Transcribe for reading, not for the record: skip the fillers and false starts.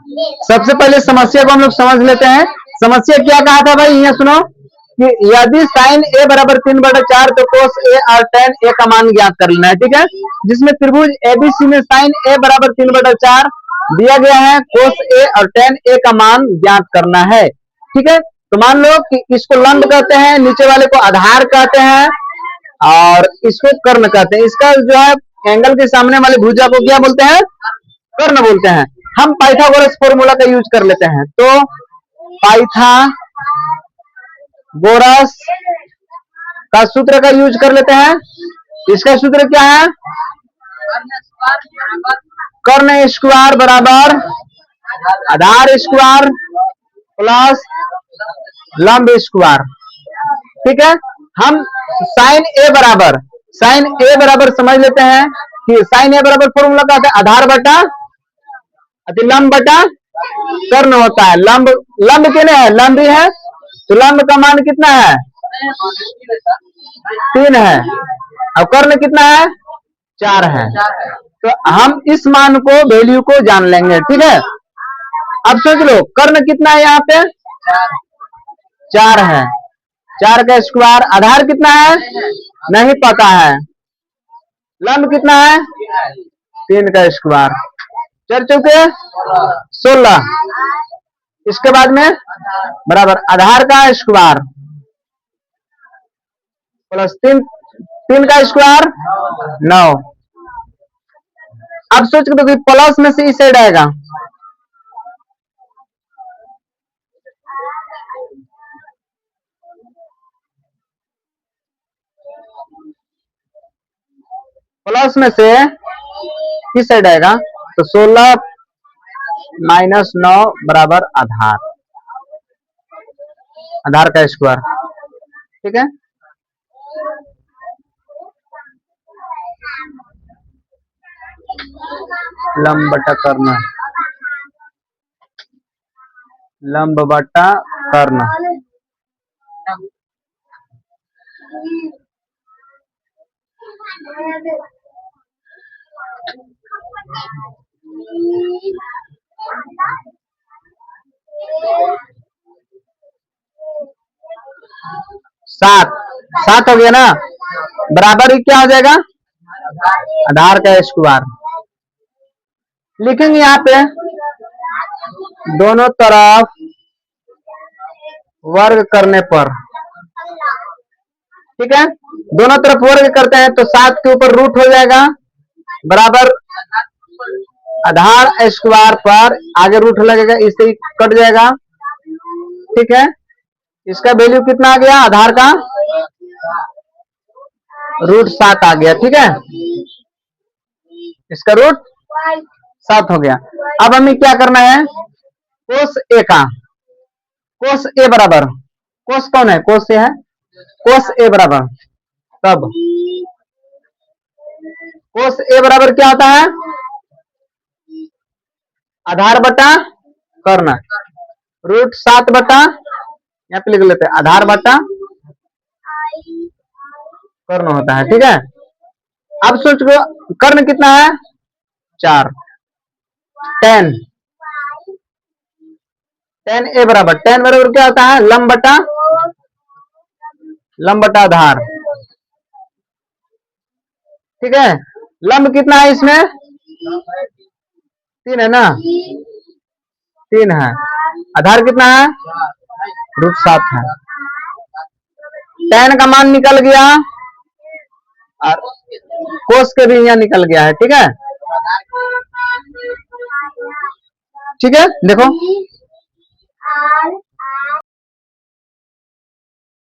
सबसे पहले समस्या को हम लोग समझ लेते हैं। समस्या क्या कहा था भाई, यहाँ सुनो कि यदि साइन ए बराबर 3/4 तो कोस ए और टेन ए का मान ज्ञात कर लेना है। ठीक है, जिसमें त्रिभुज एबीसी में साइन ए बराबर 3/4 दिया गया है, कोस ए और टेन ए का मान ज्ञात करना है। ठीक है, तो मान लो कि इसको लंब कहते हैं, नीचे वाले को आधार कहते हैं और इसको कर्ण कहते हैं। इसका जो है एंगल के सामने वाले भुजा को क्या बोलते हैं, कर्ण बोलते हैं। हम पाइथागोरस फॉर्मूला का यूज कर लेते हैं, तो पाइथागोरस का सूत्र का यूज कर लेते हैं। इसका सूत्र क्या है, कर्ण स्क्वायर बराबर आधार स्क्वायर प्लस लंब स्क्वायर। ठीक है, हम साइन ए बराबर समझ लेते हैं कि साइन ए बराबर फॉर्मूला का है आधार बटा लंब बटा कर्ण होता है। लंब कितने है, लंब ही है, तो लंब का मान कितना है, 3 है और कर्ण कितना है, 4 है। तो हम इस मान को वैल्यू को जान लेंगे। ठीक है, अब सोच लो कर्ण कितना है, यहाँ पे 4 है, 4 का स्क्वायर। आधार कितना है नहीं पता है, लंब कितना है 3 का स्क्वायर, 4 चौके 16। इसके बाद में बराबर आधार का स्क्वायर प्लस 3 का स्क्वायर 9। अब सोच के तो प्लस में से इस साइड आएगा, प्लस में से किस साइड आएगा, तो 16 माइनस 9 बराबर आधार का स्क्वायर। ठीक है, लंब बटा कर्ण, लंब बटा कर्ण। सात हो गया ना, बराबर ही क्या हो जाएगा, आधार का स्क्वायर। लिखेंगे यहाँ पे दोनों तरफ वर्ग करने पर। ठीक है, दोनों तरफ वर्ग करते हैं तो 7 के ऊपर रूट हो जाएगा बराबर आधार स्क्वायर पर आगे रूट लगेगा, इससे कट जाएगा। ठीक है, इसका वैल्यू कितना आ गया, आधार का रूट 7 आ गया। ठीक है, इसका रूट 7 हो गया। अब हमें क्या करना है, कोस ए बराबर, कोस कौन है, कोस ए है, कोस ए बराबर, तब कोस ए बराबर क्या होता है, आधार बटा कर्ण, रूट 7 बटा, यहाँ पे लिख लेते हैं आधार बटा कर्ण होता है। ठीक है, अब सोच लो कर्ण कितना है, 4, 10 ए बराबर, 10 बराबर क्या होता है, लंब बटा आधार। ठीक है, लंब कितना है इसमें, 3 है ना, 3 है, आधार कितना है, रूट 7 है। 10 का मान निकल गया और कोस के भी यहाँ निकल गया है। ठीक है, ठीक है, देखो